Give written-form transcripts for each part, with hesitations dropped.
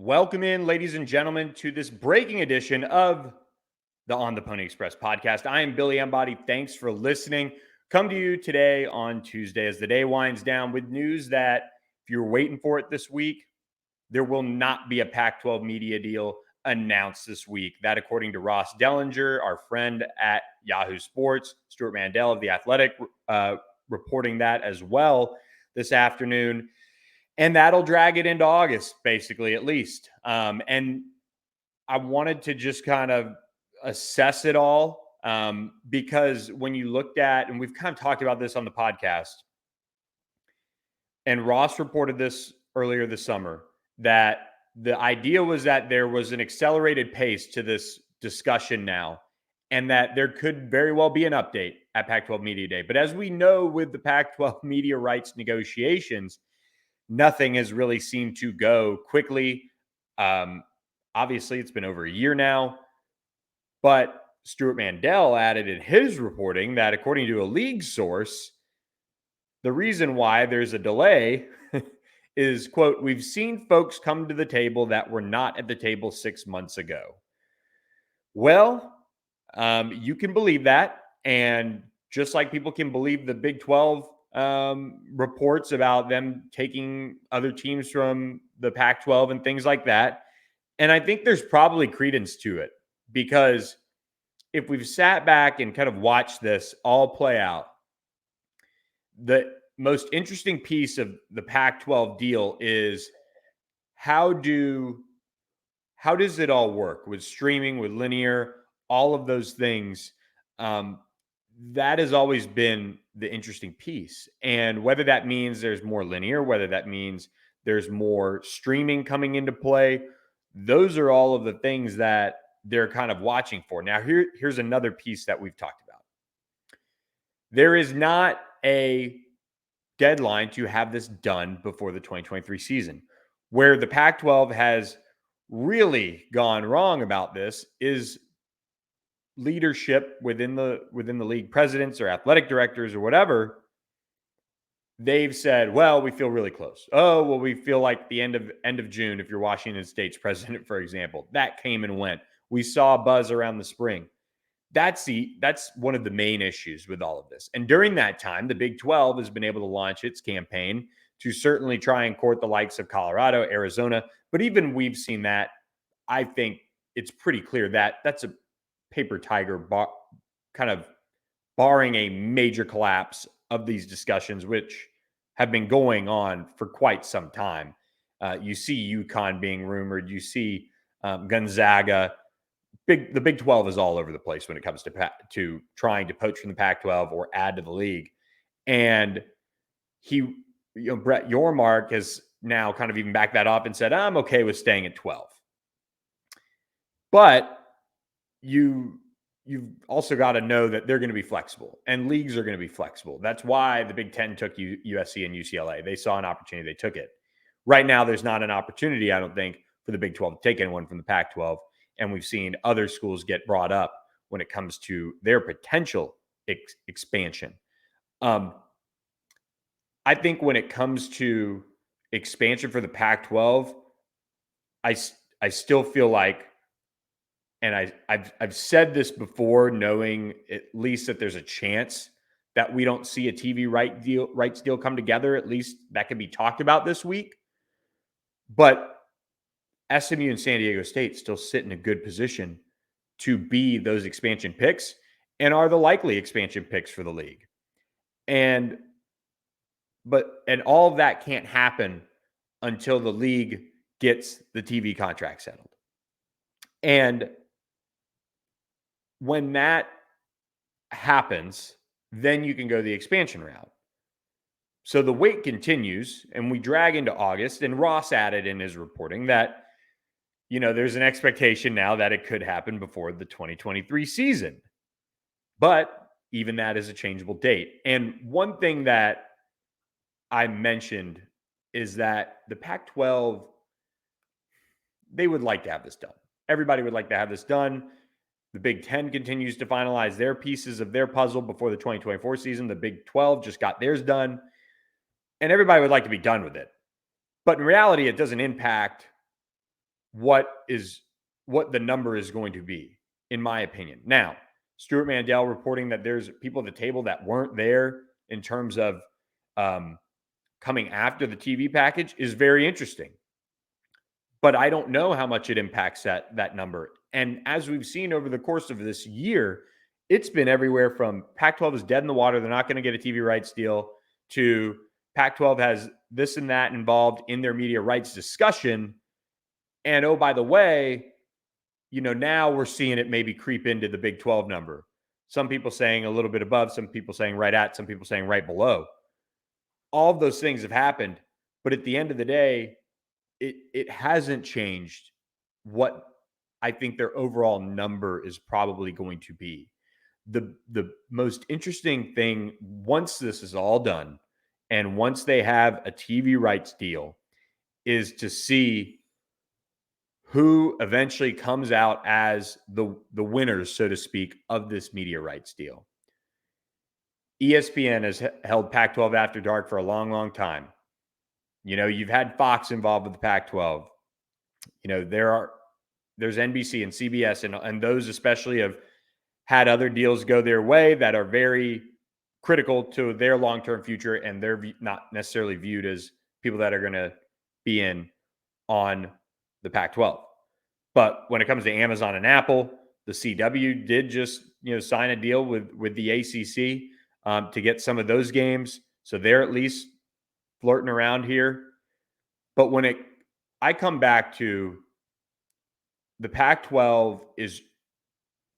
Welcome in, ladies and gentlemen, to this breaking edition of the On the Pony Express podcast. I am Billy Embody. Thanks for listening. Come to you today on Tuesday as the day winds down with news that if you're waiting for it this week, there will not be a Pac-12 media deal announced this week. That, according to Ross Dellinger, our friend at Yahoo Sports, Stuart Mandel of The Athletic, reporting that as well this afternoon. And that'll drag it into August, basically, at least. And I wanted to just kind of assess it all because when you looked at, and we've kind of talked about this on the podcast, and Ross reported this earlier this summer, that the idea was that there was an accelerated pace to this discussion now, and that there could very well be an update at Pac-12 Media Day. But as we know, with the Pac-12 media rights negotiations, nothing has really seemed to go quickly. Obviously, it's been over a year now. But Stuart Mandel added in his reporting that, according to a league source, the reason why there's a delay is, quote, "We've seen folks come to the table that were not at the table 6 months ago." Well, you can believe that. And just like people can believe the Big 12 reports about them taking other teams from the Pac-12 and things like that. And I think there's probably credence to it, because if we've sat back and kind of watched this all play out, the most interesting piece of the Pac-12 deal is how does it all work with streaming, with linear, all of those things. That has always been the interesting piece. And whether that means there's more linear, whether that means there's more streaming coming into play, those are all of the things that they're kind of watching for. Now, here's another piece that we've talked about. There is not a deadline to have this done before the 2023 season. Where the Pac-12 has really gone wrong about this is leadership within the league, presidents or athletic directors or whatever. They've said, well, we feel really close. Oh, well, we feel like the end of June, if you're Washington State's president, for example. That came and went. We saw a buzz around the spring. That's one of the main issues with all of this. And during that time, the Big 12 has been able to launch its campaign to certainly try and court the likes of Colorado, Arizona. But even we've seen that. I think it's pretty clear that that's a paper tiger, kind of barring a major collapse of these discussions, which have been going on for quite some time. You see UConn being rumored. You see Gonzaga. The Big 12 is all over the place when it comes to trying to poach from the Pac-12 or add to the league. And Brett Yormark has now kind of even backed that up and said, I'm okay with staying at 12. But you've also got to know that they're going to be flexible, and leagues are going to be flexible. That's why the Big Ten took USC and UCLA. They saw an opportunity. They took it. Right now, there's not an opportunity, I don't think, for the Big 12 to take anyone from the Pac-12. And we've seen other schools get brought up when it comes to their potential expansion. I think when it comes to expansion for the Pac-12, I still feel like, and I've said this before, knowing at least that there's a chance that we don't see a TV rights deal come together. At least that can be talked about this week. But SMU and San Diego State still sit in a good position to be those expansion picks and are the likely expansion picks for the league. And all of that can't happen until the league gets the TV contract settled. And when that happens, then you can go the expansion route. So the wait continues, and we drag into August. And Ross added in his reporting that, there's an expectation now that it could happen before the 2023 season. But even that is a changeable date. And one thing that I mentioned is that the Pac-12, they would like to have this done. Everybody would like to have this done. The Big Ten continues to finalize their pieces of their puzzle before the 2024 season. The Big 12 just got theirs done. And everybody would like to be done with it. But in reality, it doesn't impact what the number is going to be, in my opinion. Now, Stuart Mandel reporting that there's people at the table that weren't there in terms of coming after the TV package is very interesting. But I don't know how much it impacts that number. And as we've seen over the course of this year, it's been everywhere from Pac-12 is dead in the water. They're not going to get a TV rights deal to Pac-12 has this and that involved in their media rights discussion. And oh, by the way, now we're seeing it maybe creep into the Big 12 number. Some people saying a little bit above, some people saying right at, some people saying right below. All of those things have happened. But at the end of the day, it hasn't changed what I think their overall number is probably going to be. The most interesting thing, once this is all done and once they have a TV rights deal, is to see who eventually comes out as the winners, so to speak, of this media rights deal. ESPN has held Pac-12 After Dark for a long, long time. You've had Fox involved with the Pac-12. There's NBC and CBS, and those especially have had other deals go their way that are very critical to their long-term future, and they're not necessarily viewed as people that are going to be in on the Pac-12. But when it comes to Amazon and Apple, the CW did just sign a deal with the ACC to get some of those games, so they're at least flirting around here. But I come back to the Pac-12 is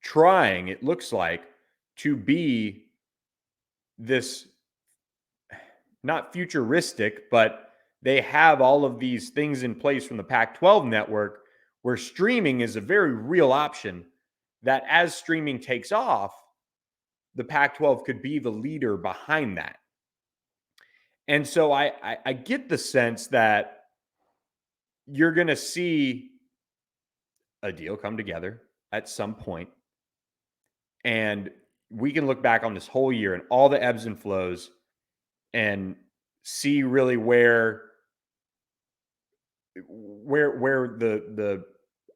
trying, it looks like, to be this, not futuristic, but they have all of these things in place from the Pac-12 network where streaming is a very real option that as streaming takes off, the Pac-12 could be the leader behind that. And so I get the sense that you're going to see a deal come together at some point. And we can look back on this whole year and all the ebbs and flows and see really where the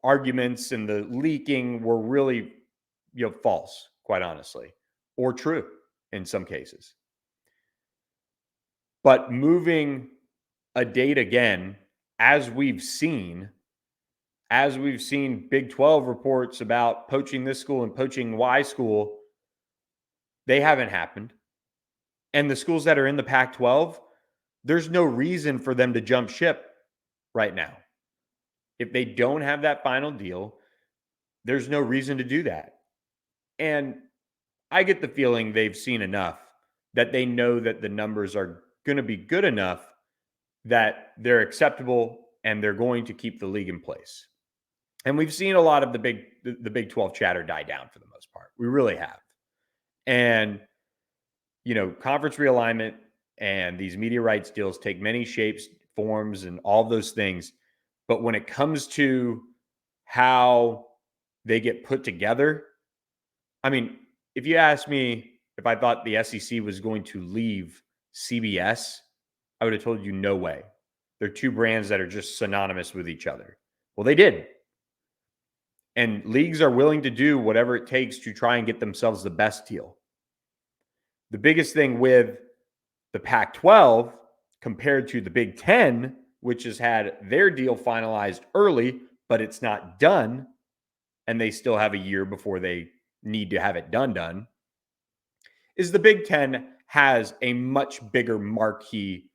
arguments and the leaking were really false, quite honestly, or true in some cases. But moving a date again, as we've seen Big 12 reports about poaching this school and poaching Y school, they haven't happened. And the schools that are in the Pac-12, there's no reason for them to jump ship right now. If they don't have that final deal, there's no reason to do that. And I get the feeling they've seen enough that they know that the numbers are going to be good enough that they're acceptable and they're going to keep the league in place. And we've seen a lot of the Big 12 chatter die down for the most part. We really have. And, conference realignment and these media rights deals take many shapes, forms, and all those things. But when it comes to how they get put together, I mean, if you ask me if I thought the SEC was going to leave CBS, I would have told you no way. They're two brands that are just synonymous with each other. Well, they did. And leagues are willing to do whatever it takes to try and get themselves the best deal. The biggest thing with the Pac-12 compared to the Big 10, which has had their deal finalized early, but it's not done, and they still have a year before they need to have it done, is the Big 10 has a much bigger marquee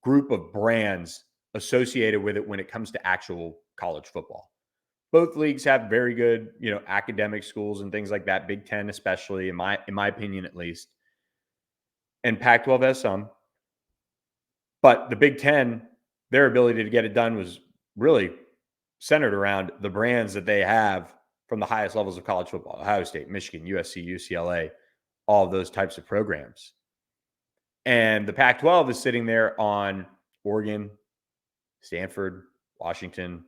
group of brands associated with it when it comes to actual college football. Both leagues have very good, academic schools and things like that. Big 10 especially, in my opinion at least. And Pac-12 has some. But the Big 10, their ability to get it done was really centered around the brands that they have from the highest levels of college football: Ohio State, Michigan, USC, UCLA, all of those types of programs. And the Pac-12 is sitting there on Oregon, Stanford, Washington,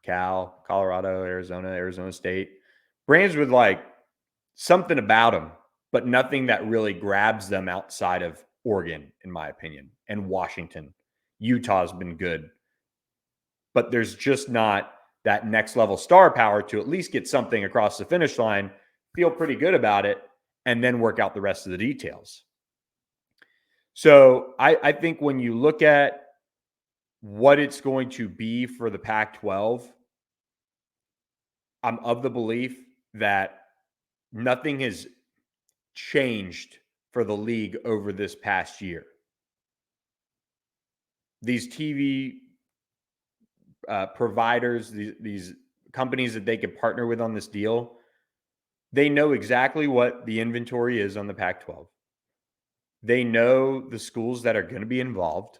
Cal, Colorado, Arizona State. Brands with something about them, but nothing that really grabs them outside of Oregon, in my opinion, and Washington. Utah's been good. but there's just not that next level star power to at least get something across the finish line, feel pretty good about it, and then work out the rest of the details. So I think when you look at what it's going to be for the Pac-12, I'm of the belief that nothing has changed for the league over this past year. These TV providers, these companies that they could partner with on this deal, they know exactly what the inventory is on the Pac-12. They know the schools that are going to be involved,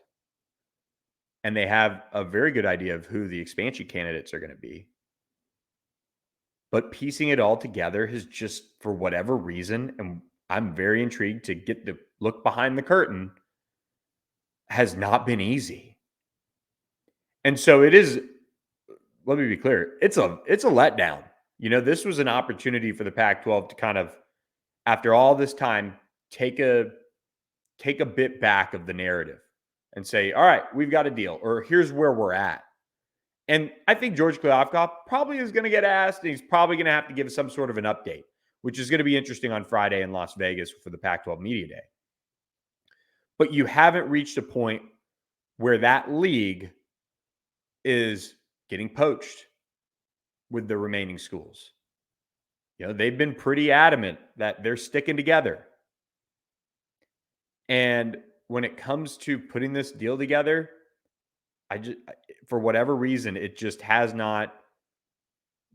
and they have a very good idea of who the expansion candidates are going to be. But piecing it all together has just, for whatever reason, and I'm very intrigued to get the look behind the curtain, has not been easy. And so it is, let me be clear, it's a letdown. This was an opportunity for the Pac-12 to kind of, after all this time, take a bit back of the narrative and say, all right, we've got a deal, or here's where we're at. And I think George Kliavkoff probably is going to get asked, and he's probably going to have to give some sort of an update, which is going to be interesting on Friday in Las Vegas for the Pac-12 Media Day. But you haven't reached a point where that league is getting poached with the remaining schools. They've been pretty adamant that they're sticking together. And when it comes to putting this deal together, for whatever reason, it just has not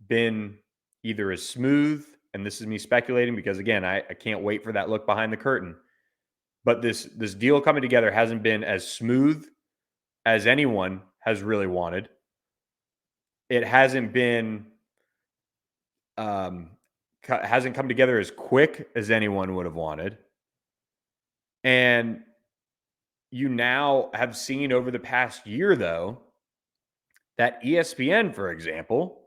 been either as smooth, and this is me speculating because, again, I can't wait for that look behind the curtain, but this deal coming together hasn't been as smooth as anyone has really wanted. It hasn't been hasn't come together as quick as anyone would have wanted. And you now have seen over the past year, though, that ESPN, for example,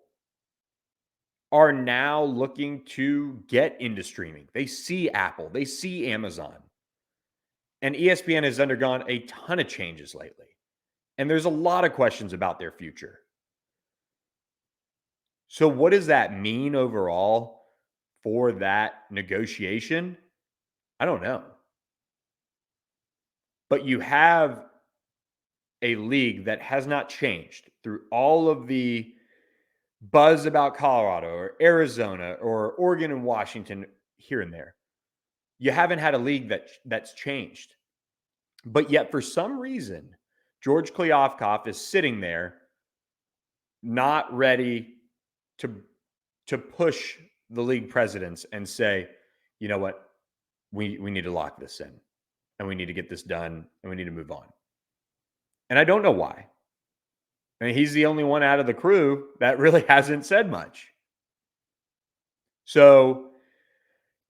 are now looking to get into streaming. They see Apple, they see Amazon. And ESPN has undergone a ton of changes lately. And there's a lot of questions about their future. So what does that mean overall for that negotiation? I don't know. But you have a league that has not changed through all of the buzz about Colorado or Arizona or Oregon and Washington here and there. You haven't had a league that's changed. But yet, for some reason, George Kliavkoff is sitting there not ready to push the league presidents and say, you know what, we need to lock this in, and we need to get this done, and we need to move on. And I don't know why. I mean, he's the only one out of the crew that really hasn't said much. So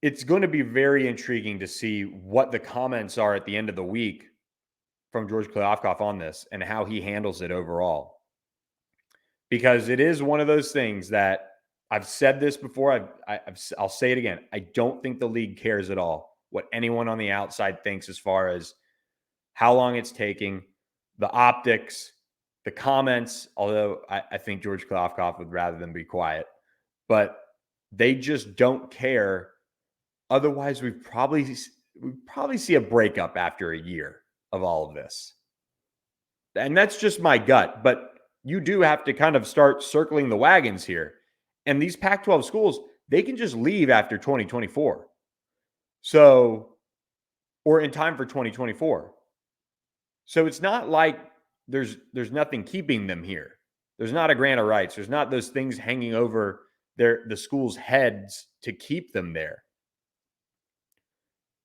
it's going to be very intriguing to see what the comments are at the end of the week from George Kliavkoff on this and how he handles it overall. Because it is one of those things that I've said this before. I'll say it again. I don't think the league cares at all what anyone on the outside thinks as far as how long it's taking, the optics, the comments, although I think George Kliavkoff would rather them be quiet. But they just don't care. Otherwise, we'd probably see a breakup after a year of all of this. And that's just my gut. But you do have to kind of start circling the wagons here. And these Pac-12 schools, they can just leave after 2024. So, or in time for 2024. So it's not like there's nothing keeping them here. There's not a grant of rights. There's not those things hanging over the school's heads to keep them there.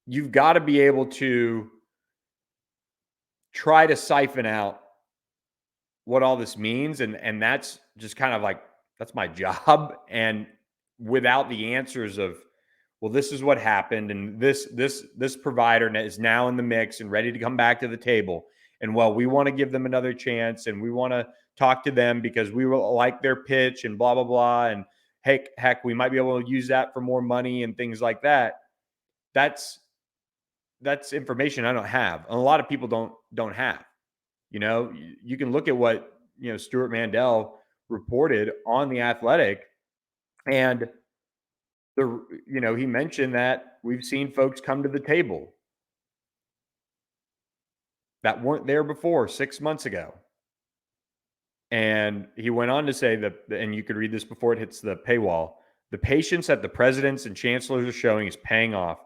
You've got to be able to try to siphon out what all this means. And that's just kind of like, that's my job. And without the answers of, well, this is what happened, and this provider is now in the mix and ready to come back to the table. And well, we want to give them another chance, and we want to talk to them because we will like their pitch and blah, blah, blah. And heck, we might be able to use that for more money and things like that. That's information I don't have. And a lot of people don't have. You can look at what Stuart Mandel reported on The Athletic. And he mentioned that we've seen folks come to the table that weren't there before 6 months ago. And he went on to say that, and you could read this before it hits the paywall, the patience that the presidents and chancellors are showing is paying off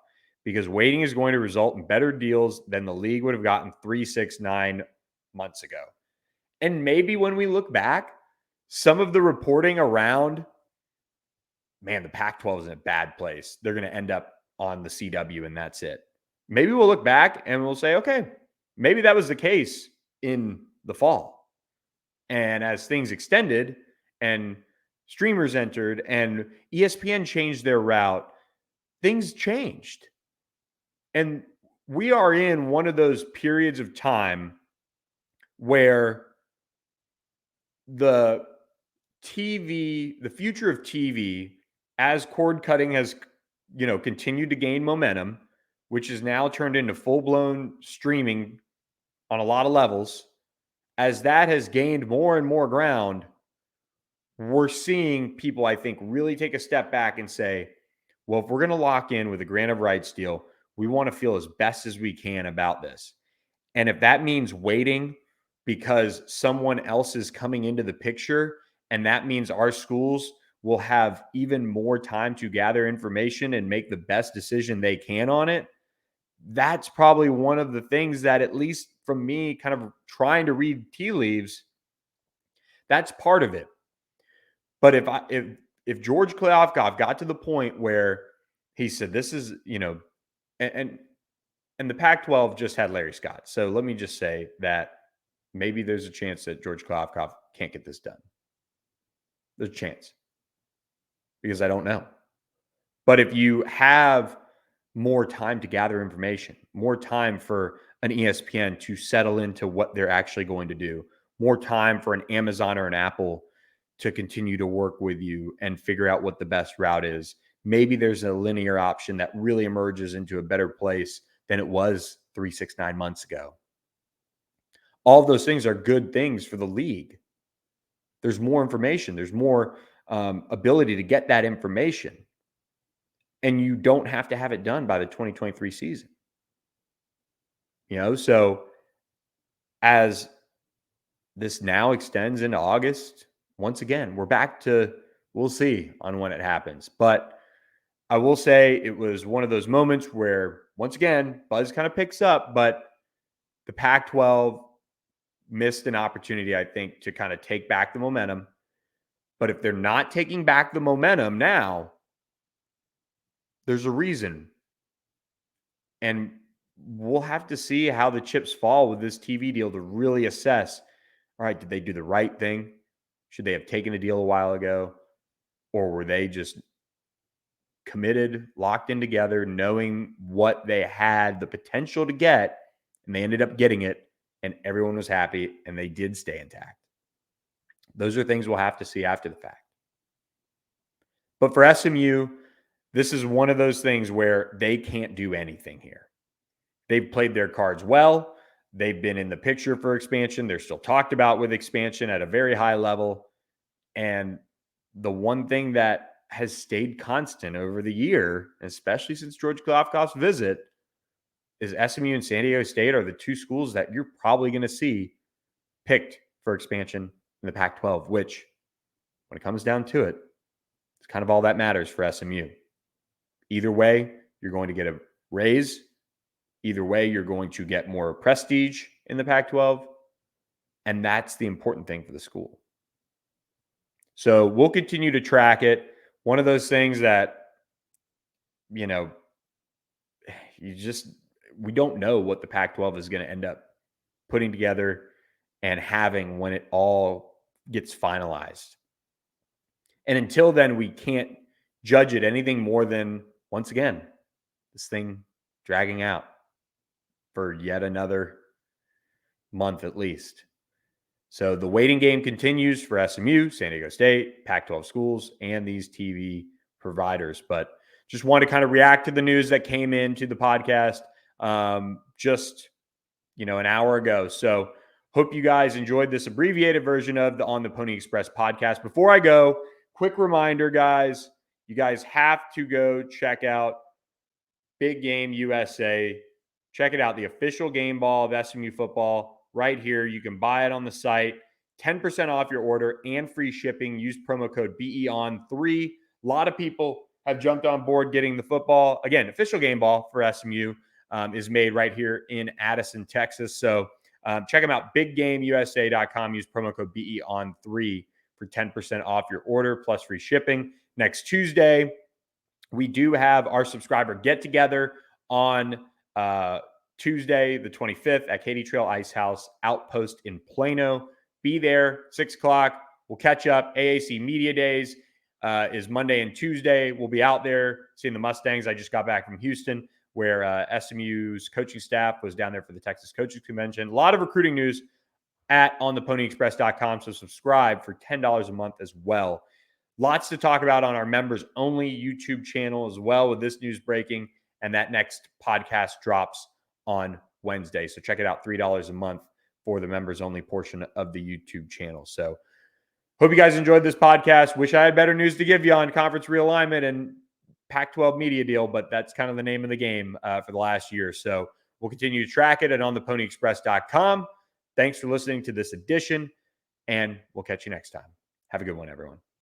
because waiting is going to result in better deals than the league would have gotten 3, 6, 9 months ago. And maybe when we look back, some of the reporting around, man, the Pac-12 is in a bad place. They're going to end up on the CW and that's it. Maybe we'll look back and we'll say, okay, maybe that was the case in the fall. And as things extended and streamers entered and ESPN changed their route, things changed. And we are in one of those periods of time where the future of TV, as cord cutting has, continued to gain momentum, which is now turned into full-blown streaming on a lot of levels, as that has gained more and more ground, we're seeing people, I think, really take a step back and say, well, if we're going to lock in with a grant of rights deal, we want to feel as best as we can about this. And if that means waiting because someone else is coming into the picture, and that means our schools will have even more time to gather information and make the best decision they can on it, that's probably one of the things that, at least from me kind of trying to read tea leaves, that's part of it. But if George Kliavkoff got to the point where he said, this is, and the Pac-12 just had Larry Scott. So let me just say that maybe there's a chance that George Kliavkoff can't get this done. There's a chance. Because I don't know. But if you have more time to gather information, more time for an ESPN to settle into what they're actually going to do, more time for an Amazon or an Apple to continue to work with you and figure out what the best route is, maybe there's a linear option that really emerges into a better place than it was 3, 6, 9 months ago. All of those things are good things for the league. There's more information. There's more ability to get that information. And you don't have to have it done by the 2023 season. So as this now extends into August, once again, we're back to, we'll see on when it happens. But I will say it was one of those moments where, once again, buzz kind of picks up, but the Pac-12 missed an opportunity, I think, to kind of take back the momentum. But if they're not taking back the momentum now, there's a reason. And we'll have to see how the chips fall with this TV deal to really assess, all right, did they do the right thing? Should they have taken a deal a while ago? Or were they just committed, locked in together, knowing what they had the potential to get, and they ended up getting it, and everyone was happy, and they did stay intact? Those are things we'll have to see after the fact. But for SMU, this is one of those things where they can't do anything here. They've played their cards well. They've been in the picture for expansion. They're still talked about with expansion at a very high level. And the one thing that has stayed constant over the year, especially since George Kliavkoff's visit, is SMU and San Diego State are the two schools that you're probably going to see picked for expansion in the Pac-12, which, when it comes down to it, it's kind of all that matters for SMU. Either way, you're going to get a raise. Either way, you're going to get more prestige in the Pac-12. And that's the important thing for the school. So we'll continue to track it. One of those things that, we don't know what the Pac-12 is going to end up putting together and having when it all gets finalized. And until then, we can't judge it anything more than, once again, this thing dragging out for yet another month at least. So the waiting game continues for SMU, San Diego State, Pac-12 schools, and these TV providers. But just want to kind of react to the news that came into the podcast just, an hour ago. So Hope you guys enjoyed this abbreviated version of the On the Pony Express podcast. Before I go, quick reminder, guys, you guys have to go check out Big Game USA. Check it out, the official game ball of SMU football right here. You can buy it on the site. 10% off your order and free shipping. Use promo code BEON3. A lot of people have jumped on board getting the football. Again, official game ball for SMU is made right here in Addison, Texas. So check them out, biggameusa.com. Use promo code BEON3 for 10% off your order plus free shipping. Next Tuesday, we do have our subscriber get together on Tuesday, the 25th at Katy Trail Ice House Outpost in Plano. Be there, 6 o'clock. We'll catch up. AAC Media Days is Monday and Tuesday. We'll be out there seeing the Mustangs. I just got back from Houston, where SMU's coaching staff was down there for the Texas Coaches Convention. A lot of recruiting news at ontheponyexpress.com. So subscribe for $10 a month as well. Lots to talk about on our members only YouTube channel as well, with this news breaking. And that next podcast drops on Wednesday. So check it out, $3 a month for the members only portion of the YouTube channel. So hope you guys enjoyed this podcast. Wish I had better news to give you on conference realignment and Pac-12 media deal, but that's kind of the name of the game for the last year. So we'll continue to track it at ontheponyexpress.com. Thanks for listening to this edition, and we'll catch you next time. Have a good one, everyone.